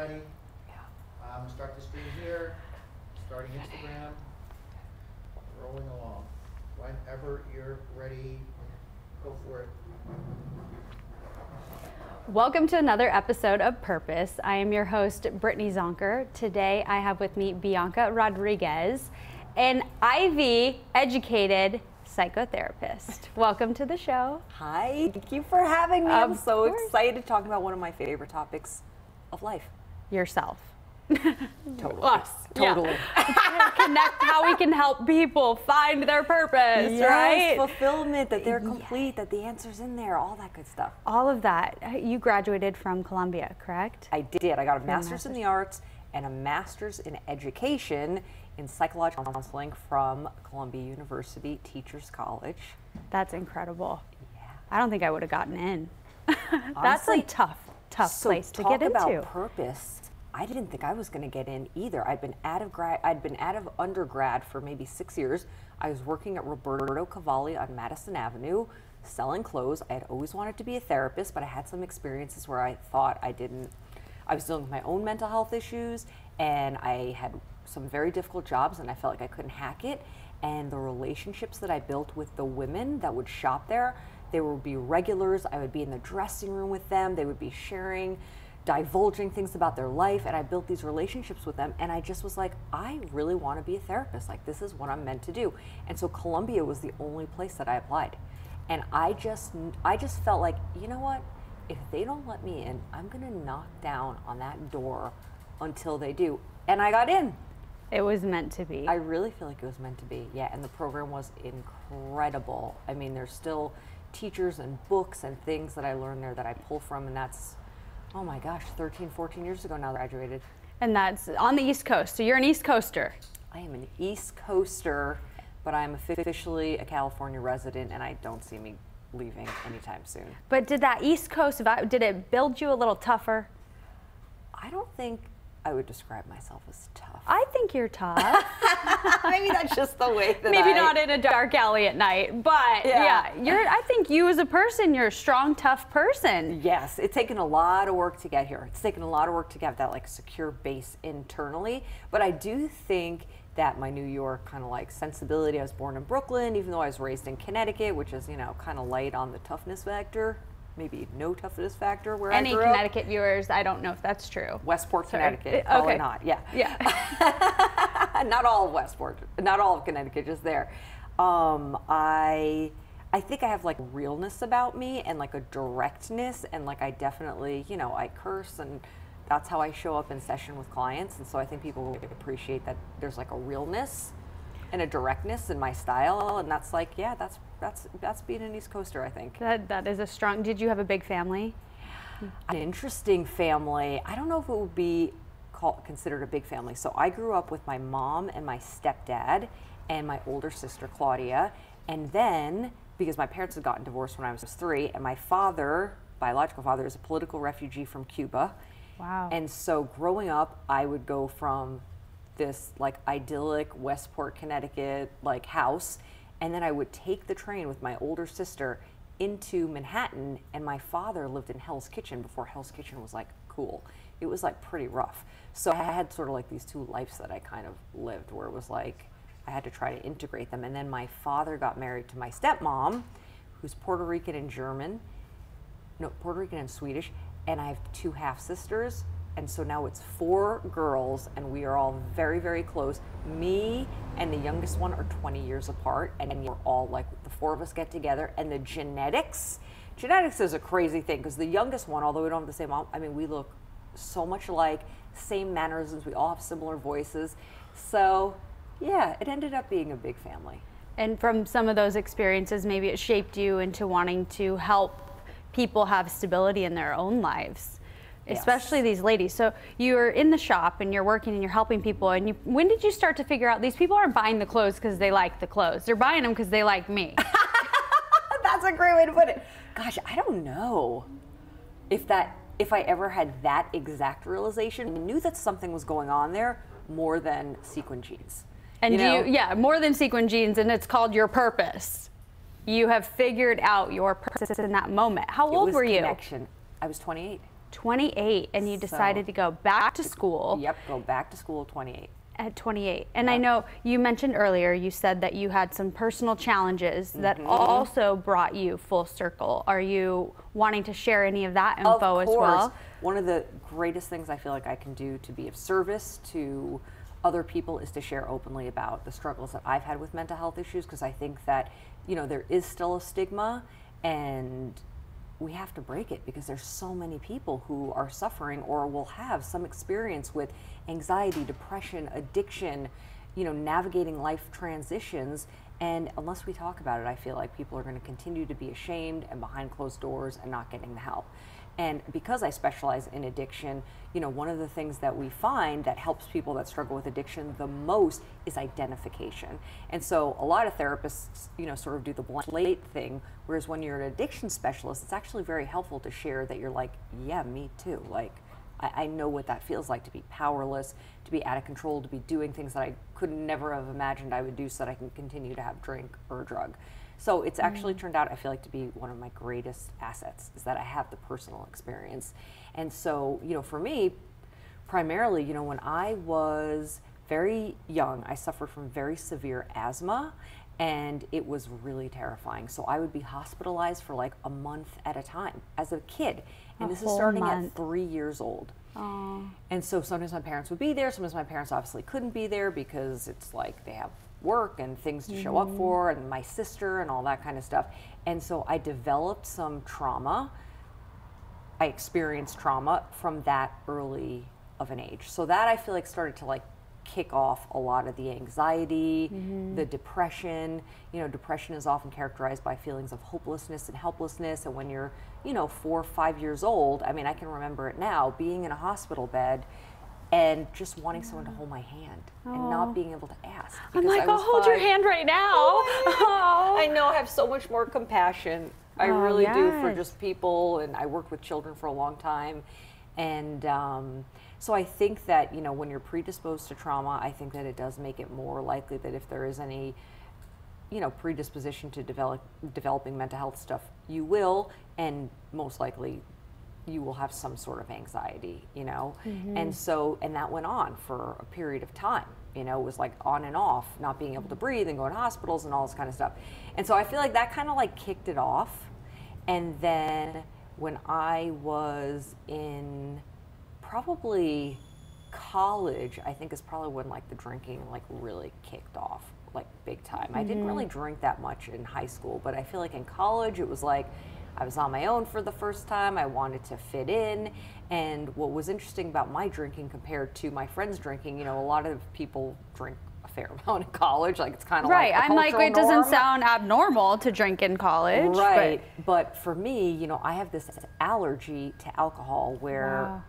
ready. Start the stream here, starting Instagram, rolling along. Whenever you're ready, go for it. Welcome to another episode of Purpose. I am your host, Brittany Zonker. Today I have with me Bianca Rodriguez, an Ivy-educated psychotherapist. Welcome to the show. Hi, thank you for having me. I'm so excited to talk about one of my favorite topics of life. Yourself. Totally. Us. Totally. Yeah. Connect how we can help people find their purpose, yes, right? Fulfillment, that they're complete, that the answer's in there, all that good stuff. All of that. You graduated from Columbia, correct? I did. I got a master's in the arts and a master's in education in psychological counseling from Columbia University Teachers College. That's incredible. Yeah. I don't think I would have gotten in. That's Honestly, a tough place to get into. Talk about purpose. I didn't think I was going to get in either. I'd been out of undergrad for maybe 6 years. I was working at Roberto Cavalli on Madison Avenue, selling clothes. I had always wanted to be a therapist, but I had some experiences where I thought I was dealing with my own mental health issues, and I had some very difficult jobs, and I felt like I couldn't hack it. And the relationships that I built with the women that would shop there, they would be regulars. I would be in the dressing room with them. They would be divulging things about their life, and I built these relationships with them, and I just was like, I really want to be a therapist. Like, this is what I'm meant to do. And so Columbia was the only place that I applied. And I just felt like, you know what? If they don't let me in, I'm going to knock down on that door until they do. And I got in. It was meant to be. I really feel like it was meant to be. Yeah, and the program was incredible. I mean, there's still teachers and books and things that I learned there that I pull from, and that's, oh my gosh, 13, 14 years ago now that I graduated. And that's on the East Coast, so you're an East Coaster. I am an East Coaster, but I'm officially a California resident, and I don't see me leaving anytime soon. But did that East Coast vibe, did it build you a little tougher? I don't think I would describe myself as tough. I think you're tough. Maybe that's just the way that Maybe not in a dark alley at night, but yeah, I think you as a person, you're a strong, tough person. Yes, it's taken a lot of work to get here. It's taken a lot of work to get that like secure base internally, but I do think that my New York kind of like sensibility, I was born in Brooklyn, even though I was raised in Connecticut, which is, you know, kind of light on the toughness factor. Maybe no toughness factor where I grew up. Any Connecticut viewers, I don't know if that's true. Westport, Connecticut, probably not, yeah. Yeah. Not all of Westport, not all of Connecticut, just there. I think I have like realness about me and like a directness, and like I definitely, you know, I curse, and that's how I show up in session with clients, and so I think people will appreciate that there's like a realness and a directness in my style, and that's like, yeah, that's being an East Coaster, I think. That is a strong. Did you have a big family? An interesting family. I don't know if it would be considered a big family. So I grew up with my mom and my stepdad and my older sister Claudia, and then because my parents had gotten divorced when I was 3, and my father, biological father, is a political refugee from Cuba. Wow. And so growing up, I would go from this like idyllic Westport, Connecticut like house, and then I would take the train with my older sister into Manhattan, and my father lived in Hell's Kitchen before Hell's Kitchen was like cool. It was like pretty rough. So I had sort of like these two lives that I kind of lived, where it was like I had to try to integrate them. And then my father got married to my stepmom, who's Puerto Rican and Puerto Rican and Swedish, and I have 2 half sisters. And so now it's 4 girls, and we are all very, very close. Me and the youngest one are 20 years apart, and we're all like, the 4 of us get together, and the genetics is a crazy thing, because the youngest one, although we don't have the same mom, I mean, we look so much alike, same mannerisms, we all have similar voices. So yeah, it ended up being a big family. And from some of those experiences, maybe it shaped you into wanting to help people have stability in their own lives. Especially these ladies. So you're in the shop and you're working and you're helping people. And when did you start to figure out these people aren't buying the clothes because they like the clothes? They're buying them because they like me. That's a great way to put it. Gosh, I don't know if I ever had that exact realization. I knew that something was going on there more than sequin jeans. And more than sequin jeans, and it's called your purpose. You have figured out your purpose in that moment. How old were you? Connection. I was 28. 28, and you decided to go back to school. Yep, go back to school at 28. At 28. And I Yep. know you mentioned earlier, you said that you had some personal challenges that also brought you full circle. Are you wanting to share any of that info as well? One of the greatest things I feel like I can do to be of service to other people is to share openly about the struggles that I've had with mental health issues, because I think that, you know, there is still a stigma, and we have to break it, because there's so many people who are suffering or will have some experience with anxiety, depression, addiction, you know, navigating life transitions. And unless we talk about it, I feel like people are going to continue to be ashamed and behind closed doors and not getting the help. And because I specialize in addiction, you know, one of the things that we find that helps people that struggle with addiction the most is identification. And so a lot of therapists, you know, sort of do the blank slate thing, whereas when you're an addiction specialist, it's actually very helpful to share that you're like, yeah, me too. Like, I know what that feels like, to be powerless, to be out of control, to be doing things that I could never have imagined I would do so that I can continue to have drink or drug. So it's actually turned out, I feel like, to be one of my greatest assets, is that I have the personal experience. And so, you know, for me, primarily, you know, when I was very young, I suffered from very severe asthma, and it was really terrifying. So I would be hospitalized for like a month at a time as a kid. And this is starting at 3 years old. Oh. And so sometimes my parents would be there, sometimes my parents obviously couldn't be there because it's like they have work and things to show up for, and my sister and all that kind of stuff. And so I developed some trauma. I experienced trauma from that early of an age. So that, I feel like, started to like kick off a lot of the anxiety, the depression. You know, depression is often characterized by feelings of hopelessness and helplessness. And when you're, you know, 4 or 5 years old, I mean, I can remember it now, being in a hospital bed and just wanting someone to hold my hand and not being able to ask. I'm like, I'll hold your hand right now. Oh, I know, I have so much more compassion. I really do, for yes. just people, and I worked with children for a long time. And so I think that, you know, when you're predisposed to trauma, I think that it does make it more likely that if there is any, you know, predisposition to developing mental health stuff, you will, and most likely you will have some sort of anxiety, you know? And so, and that went on for a period of time, you know, it was like on and off, not being able to breathe and going to hospitals and all this kind of stuff. And so I feel like that kind of like kicked it off. And then when I was in probably college, I think is probably when like the drinking like really kicked off, like big time. I didn't really drink that much in high school, but I feel like in college it was like I was on my own for the first time. I wanted to fit in. And what was interesting about my drinking compared to my friends drinking, you know, a lot of people drink a fair amount in college. Like, it's kind of Right. like the I'm like, cultural it doesn't norm. sound abnormal to drink in college. Right. But for me, you know, I have this allergy to alcohol where, Wow.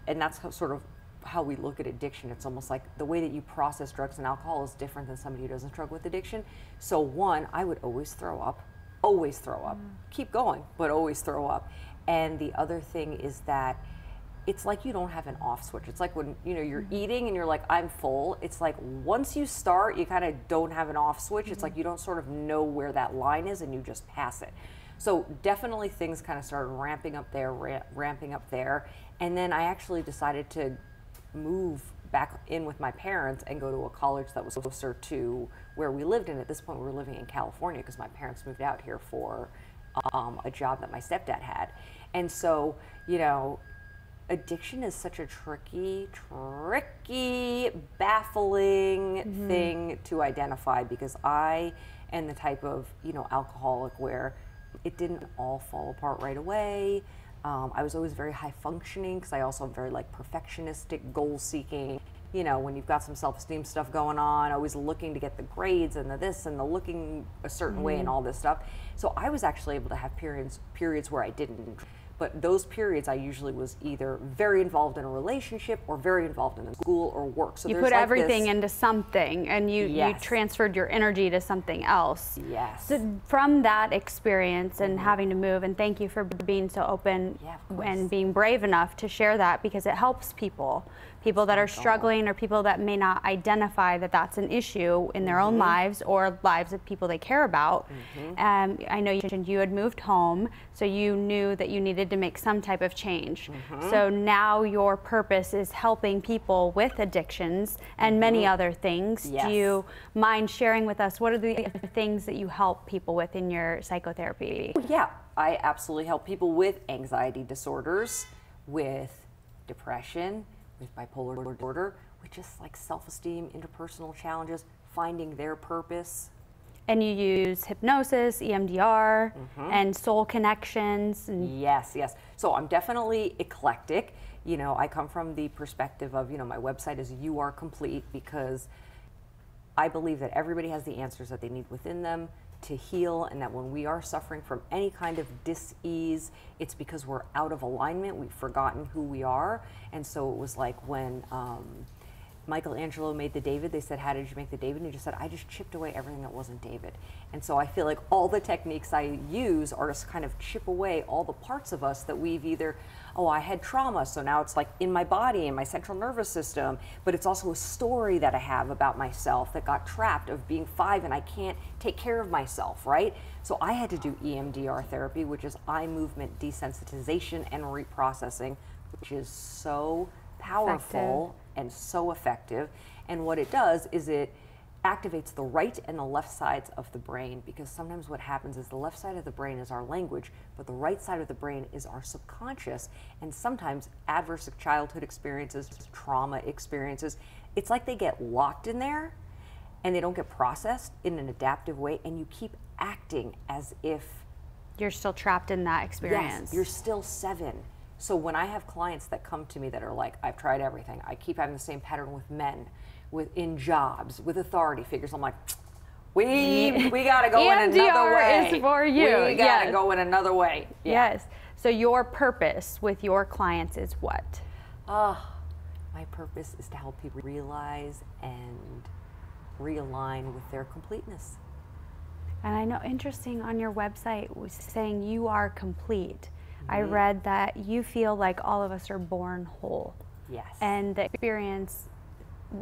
and that's sort of how we look at addiction. It's almost like the way that you process drugs and alcohol is different than somebody who doesn't struggle with addiction. So one, I would always throw up, keep going, but always throw up. And the other thing is that it's like you don't have an off switch. It's like when, you know, you're eating and you're like, I'm full. It's like once you start, you kind of don't have an off switch. It's like you don't sort of know where that line is and you just pass it. So definitely things kind of started ramping up there. And then I actually decided to move back in with my parents and go to a college that was closer to where we lived. And at this point we were living in California because my parents moved out here for a job that my stepdad had. And so, you know, addiction is such a tricky, baffling thing to identify, because I am the type of, you know, alcoholic where it didn't all fall apart right away. I was always very high functioning because I also am very like perfectionistic, goal seeking. You know, when you've got some self-esteem stuff going on, always looking to get the grades and the this and the looking a certain way and all this stuff. So I was actually able to have periods where I didn't. But those periods, I usually was either very involved in a relationship or very involved in school or work. So You there's put like everything this, into something, and you Yes. transferred your energy to something else. Yes. So from that experience and having to move, and thank you for being so open Yeah, of course. and being brave enough to share that, because it helps people that are struggling, or people that may not identify that that's an issue in their own lives or lives of people they care about. I know you mentioned you had moved home, so you knew that you needed to make some type of change. So now your purpose is helping people with addictions and many other things. Yes. Do you mind sharing with us what are the other things that you help people with in your psychotherapy? Yeah, I absolutely help people with anxiety disorders, with depression, with bipolar disorder, with just like self-esteem, interpersonal challenges, finding their purpose. And you use hypnosis, EMDR, and soul connections. And Yes, yes. So I'm definitely eclectic. You know, I come from the perspective of, you know, my website is You Are Complete, because I believe that everybody has the answers that they need within them to heal, and that when we are suffering from any kind of dis-ease, it's because we're out of alignment, we've forgotten who we are. And so it was like when Michelangelo made the David, they said, how did you make the David? And he just said, I just chipped away everything that wasn't David. And so I feel like all the techniques I use are to kind of chip away all the parts of us that we've either, oh, I had trauma, so now it's like in my body, in my central nervous system, but it's also a story that I have about myself that got trapped of being 5 and I can't take care of myself, right? So I had to do EMDR therapy, which is eye movement desensitization and reprocessing, which is so powerful and so effective. And what it does is it activates the right and the left sides of the brain, because sometimes what happens is the left side of the brain is our language, but the right side of the brain is our subconscious. And sometimes adverse childhood experiences, trauma experiences, it's like they get locked in there and they don't get processed in an adaptive way, and you keep acting as if you're still trapped in that experience. yes, you're still 7. So when I have clients that come to me that are like, I've tried everything, I keep having the same pattern with men, in jobs, with authority figures, I'm like, we gotta go in another way. EMDR is for you. We gotta go in another way. Yeah. Yes. So your purpose with your clients is what? My purpose is to help people realize and realign with their completeness. And I know, interesting, on your website was saying you are complete. I read that you feel like all of us are born whole. Yes. And the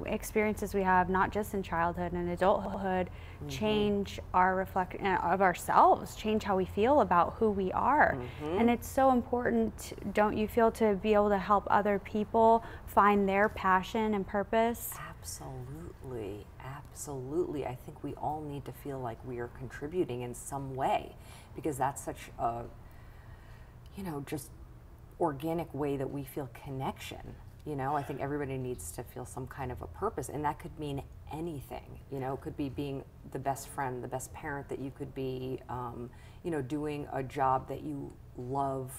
experiences we have, not just in childhood and adulthood, change our reflection of ourselves, change how we feel about who we are. And it's so important, don't you feel, to be able to help other people find their passion and purpose? Absolutely, absolutely. I think we all need to feel like we are contributing in some way, because that's such a, you know, just organic way that we feel connection. You know, I think everybody needs to feel some kind of a purpose, and that could mean anything. You know, it could be being the best friend, the best parent that you could be, you know, doing a job that you love,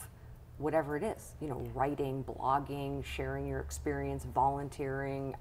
whatever it is, you know, writing, blogging, sharing your experience, volunteering,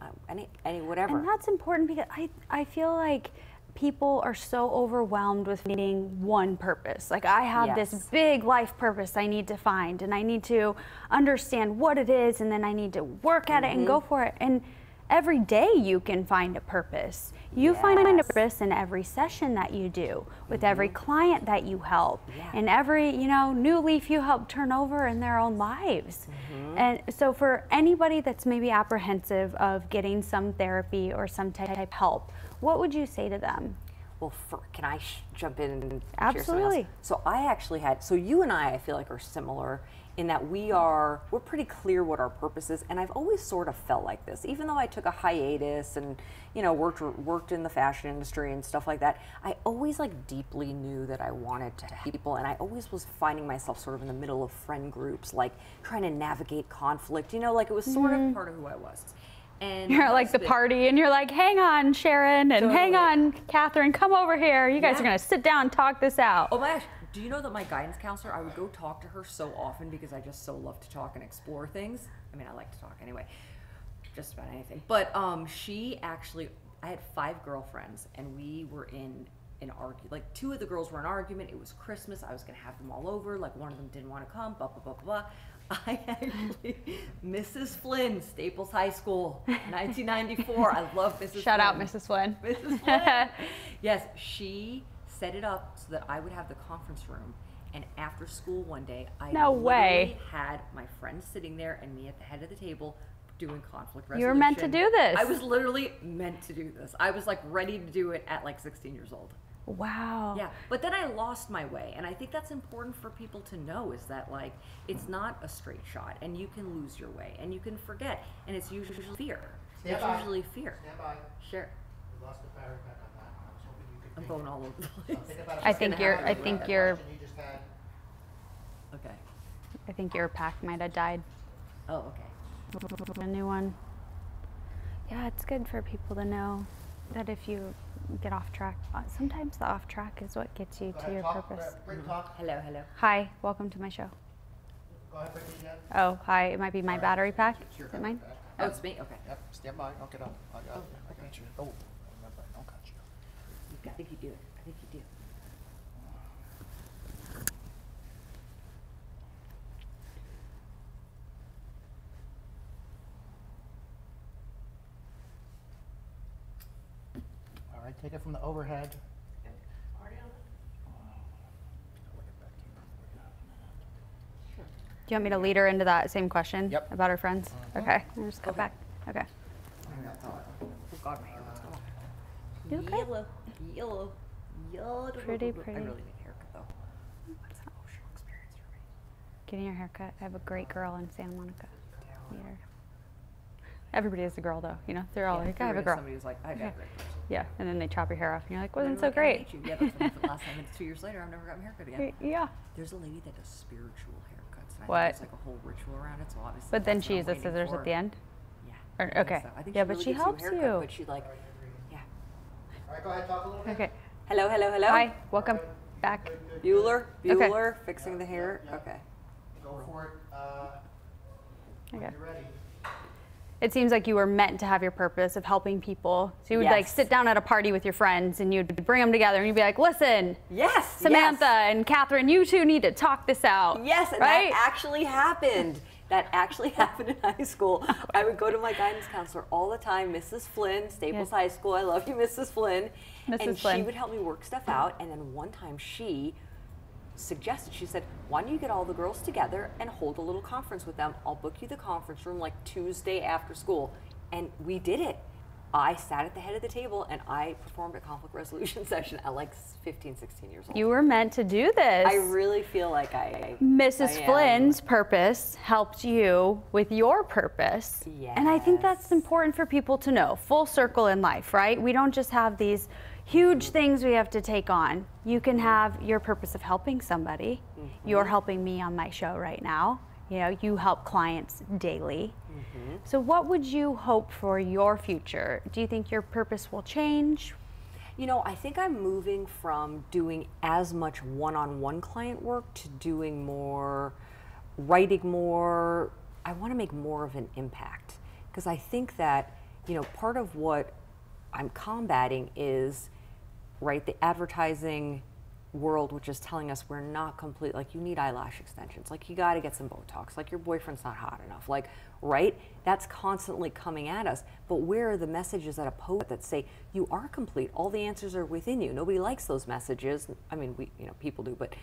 any whatever. And that's important, because I feel like people are so overwhelmed with needing one purpose. Like, I have this big life purpose I need to find, and I need to understand what it is, and then I need to work at it and go for it. And every day you can find a purpose. You find a purpose in every session that you do, with every client that you help, and every, you know, new leaf you help turn over in their own lives. And so for anybody that's maybe apprehensive of getting some therapy or some type of help, what would you say to them? Well, can I jump in and share something Absolutely. else? So I actually had, so you and I feel like are similar in that we're pretty clear what our purpose is, and I've always sort of felt like this. Even though I took a hiatus and, you know, worked in the fashion industry and stuff like that, I always like deeply knew that I wanted to help people, and I always was finding myself sort of in the middle of friend groups, like trying to navigate conflict, you know, like it was sort of part of who I was. And You're at like the party, and you're like, hang on, Sharon, and hang on, Catherine, come over here. You guys are gonna sit down and talk this out. Oh my gosh, do you know that my guidance counselor, I would go talk to her so often because I just so love to talk and explore things. I mean, I like to talk anyway, just about anything. But she actually, I had 5 girlfriends, and we were in an argument. Like 2 of the girls were in an argument. It was Christmas. I was gonna have them all over. Like one of them didn't want to come, blah, blah, blah, blah, blah. I actually, Mrs. Flynn, Staples High School, 1994. I love Mrs. Flynn. Shout out, Mrs. Flynn. Mrs. Flynn. Yes, she set it up so that I would have the conference room. And after school one day, I literally had my friends sitting there and me at the head of the table doing conflict resolution. You were meant to do this. I was literally meant to do this. I was like ready to do it at like 16 years old. Wow. Yeah, but then I lost my way, and I think that's important for people to know is that like it's not a straight shot, and you can lose your way, and you can forget, and it's usually fear. Stand It's by. usually fear. Stand by. Sure. We lost the battery pack on that. I was hoping you could. I'm think- going all over the So place. think about it. I think gonna you're. happen I with think that your. Question you just had. Okay. I think your pack might have died. Oh, okay. A new one. Yeah, it's good for people to know that if you get off track, sometimes the off track is what gets you Go to ahead, your talk. purpose. Bring talk. Hello, hello. Hi, welcome to my show. Go ahead, bring it again. Oh, hi. It might be my All right. battery pack. It's your Is it mine? battery pack. Oh, it's me. Okay. Yep, stand by, don't get up. I got Oh, you. I got okay. you. Oh, remember, don't cut you. I think you do. I think you do. All right, take it from the overhead. Do you want me to lead her into that same question Yep. about her friends? Mhm. Okay. I'll just cut Okay. back. Okay. Oh God, my hair. What's going on? You okay? Yellow, yellow, yellow. Pretty, I pretty. really need a haircut though. That's an emotional experience for me. Getting your hair cut. I have a great girl in Santa Monica. Meet her. Everybody is a girl though. You know, they're all like, I have a girl. Somebody was like, I got a great person. Yeah. And then they chop your hair off and you're like, And wasn't they're so like, I great. hate you. Yeah, that's what happened last time. And 2 years later, I've never gotten a haircut again. Yeah. There's a lady that does spiritual haircuts. And I What? think there's like a whole ritual around it. So obviously. But then that's she what I'm uses waiting scissors for. at the end. Yeah. Or- I think okay. so. I think Yeah, she but really she gives helps you a haircut, you. But she like, All right, you're breathing. yeah. All right, go ahead, talk a little bit. Okay. Hello, hello, hello. Hi. Welcome All right. back. Good, good, good. Bueller, Okay. Bueller, fixing the hair. Yeah, yeah. Okay. Go for it, when Okay. you're ready. It seems like you were meant to have your purpose of helping people. So you would like Yes. sit down at a party with your friends and you'd bring them together and you'd be like, listen, Yes. Samantha yes. and Catherine, you two need to talk this out. Yes, and right? that actually happened. That actually happened in high school. I would go to my guidance counselor all the time, Mrs. Flynn, Staples Yes. High School. I love you, Mrs. Flynn. Mrs. And Flynn. she would help me work stuff out. And then one time she suggested, she said, why don't you get all the girls together and hold a little conference with them? I'll book you the conference room like Tuesday after school. And we did it. I sat at the head of the table and I performed a conflict resolution session at like 15, 16 years old. You were meant to do this. I really feel like I Mrs. I am. Flynn's purpose helped you with your purpose. And I think that's Yes. important for people to know. Full circle in life, right? We don't just have these huge things we have to take on. You can have your purpose of helping somebody. You're helping me on my show right now. You know, you help clients daily. So what would you hope for your future? Do you think your purpose will change? You know, I think I'm moving from doing as much one-on-one client work to doing more, writing more. I want to make more of an impact because I think that, you know, part of what I'm combating is, right, the advertising world, which is telling us we're not complete, like you need eyelash extensions, like you got to get some Botox, like your boyfriend's not hot enough, like, right? That's constantly coming at us. But where are the messages that oppose that say you are complete? All the answers are within you. Nobody likes those messages. I mean, we, you know, people do, but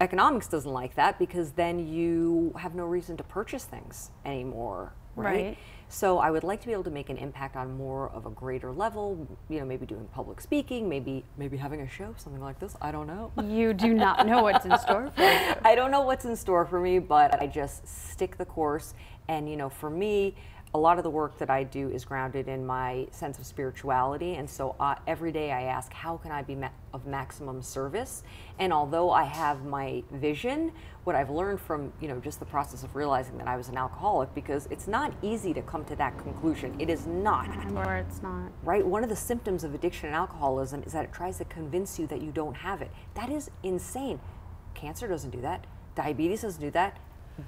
economics doesn't like that because then you have no reason to purchase things anymore, right? Right. So I would like to be able to make an impact on more of a greater level, you know, maybe doing public speaking, maybe having a show, something like this. I don't know. You do not know what's in store for you. I don't know what's in store for me, but I just stick the course. And, you know, for me, a lot of the work that I do is grounded in my sense of spirituality. And so every day I ask, how can I be of maximum service? And although I have my vision, what I've learned from, you know, just the process of realizing that I was an alcoholic, because it's not easy to come to that conclusion. It is not. Or it's not. Right? One of the symptoms of addiction and alcoholism is that it tries to convince you that you don't have it. That is insane. Cancer doesn't do that. Diabetes doesn't do that.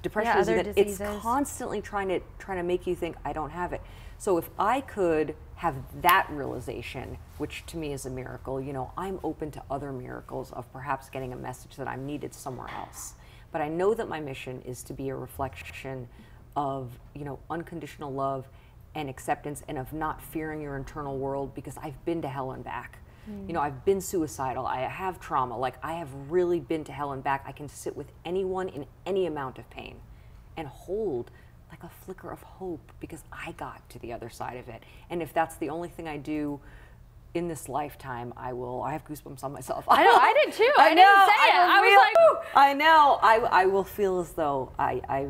Depression doesn't do other that. It's diseases. constantly trying to make you think I don't have it. So if I could have that realization, which to me is a miracle, you know, I'm open to other miracles of perhaps getting a message that I'm needed somewhere else. But I know that my mission is to be a reflection of, you know, unconditional love and acceptance and of not fearing your internal world, because I've been to hell and back. You know, I've been suicidal. I have trauma. Like, I have really been to hell and back. I can sit with anyone in any amount of pain and hold like a flicker of hope because I got to the other side of it. And if that's the only thing I do in this lifetime, I have goosebumps on myself. I know, I did too. I know, didn't say it. I was like, ooh. I know. I will feel as though I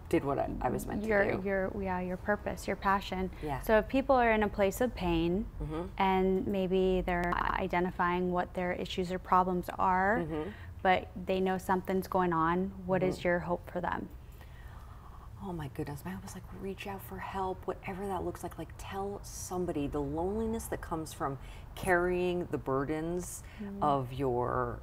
did what I was meant to do. Your purpose, your passion. Yeah. So if people are in a place of pain Mm-hmm. and maybe they're identifying what their issues or problems are, Mm-hmm. but they know something's going on, what is your hope for them? Oh my goodness, my hope is like reach out for help, whatever that looks like tell somebody. The loneliness that comes from carrying the burdens of your,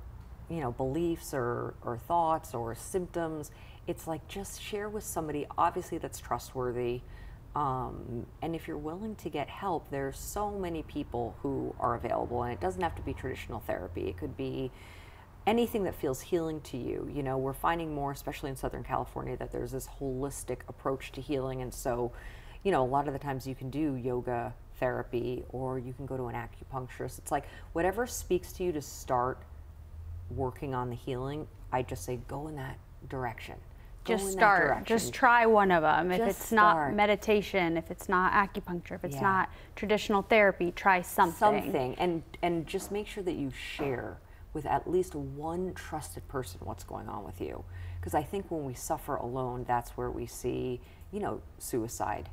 beliefs or thoughts or symptoms, it's like just share with somebody, obviously that's trustworthy. And if you're willing to get help, there's so many people who are available, and it doesn't have to be traditional therapy. It could be anything that feels healing to you. We're finding more, especially in Southern California, that there's this holistic approach to healing. And so, a lot of the times you can do yoga therapy or you can go to an acupuncturist. It's like whatever speaks to you to start working on the healing, I just say go in that direction. Just start. Just try one of them. If it's not meditation, if it's not acupuncture, if it's not traditional therapy, try something. And just make sure that you share with at least one trusted person what's going on with you. Because I think when we suffer alone, that's where we see, suicide,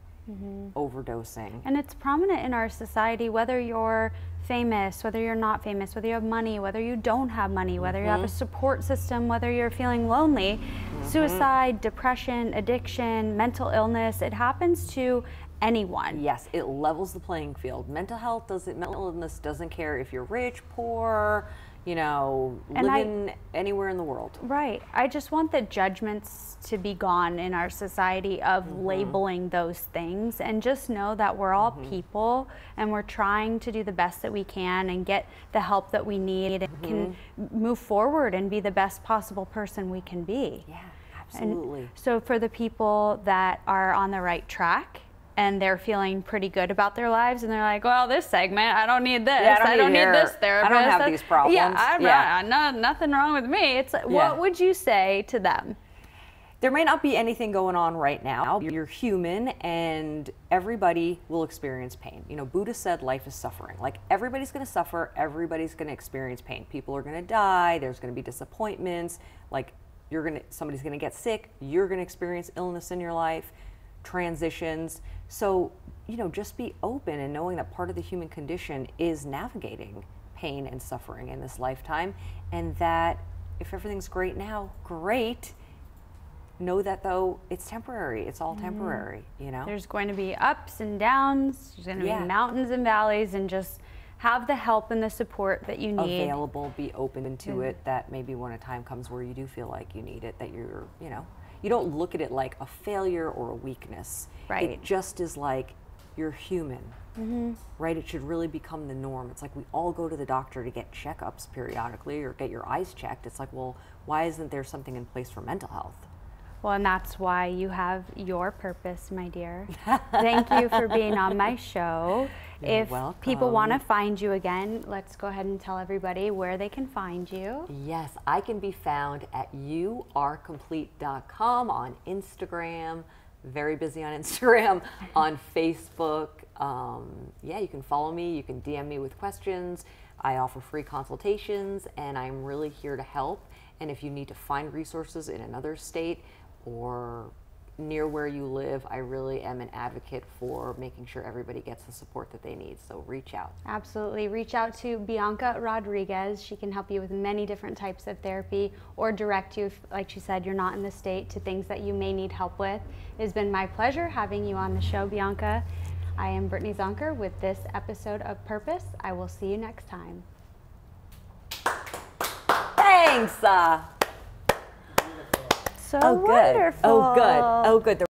overdosing. And it's prominent in our society, whether you're famous, whether you're not famous, whether you have money, whether you don't have money, whether you have a support system, whether you're feeling lonely. Suicide, depression, addiction, mental illness, it happens to anyone. Yes, it levels the playing field. Mental illness doesn't care if you're rich, poor, living anywhere in the world. Right. I just want the judgments to be gone in our society of labeling those things, and just know that we're all people and we're trying to do the best that we can and get the help that we need and can move forward and be the best possible person we can be. Yeah, absolutely. And so for the people that are on the right track and they're feeling pretty good about their lives and they're like, well, this segment, I don't need this. I don't need this therapist. I don't have these problems. Nothing wrong with me. It's what would you say to them? There may not be anything going on right now. You're human and everybody will experience pain. Buddha said life is suffering. Like everybody's going to suffer, everybody's going to experience pain. People are going to die, there's going to be disappointments, like somebody's going to get sick, you're going to experience illness in your life, transitions. So, just be open and knowing that part of the human condition is navigating pain and suffering in this lifetime, and that if everything's great now, great. Know that though it's temporary. It's all temporary, There's going to be ups and downs. There's going to be mountains and valleys, and just have the help and the support that you need. Available, be open to it, that maybe when a time comes where you do feel like you need it, that you're, you don't look at it like a failure or a weakness. Right. It just is like you're human, right? It should really become the norm. It's like we all go to the doctor to get checkups periodically or get your eyes checked. It's like, well, why isn't there something in place for mental health? Well, and that's why you have your purpose, my dear. Thank you for being on my show. You're if welcome. People want to find you again, let's go ahead and tell everybody where they can find you. Yes, I can be found at youarecomplete.com, on Instagram, very busy on Instagram, on Facebook. You can follow me, you can DM me with questions. I offer free consultations, and I'm really here to help. And if you need to find resources in another state or near where you live, I really am an advocate for making sure everybody gets the support that they need. So reach out. Absolutely. Reach out to Bianca Rodriguez. She can help you with many different types of therapy, or direct you, if, like she said, you're not in the state, to things that you may need help with. It has been my pleasure having you on the show, Bianca. I am Brittany Zonker with this episode of Purpose. I will see you next time. Thanks. So Oh, good. wonderful. Oh, good. Oh, good.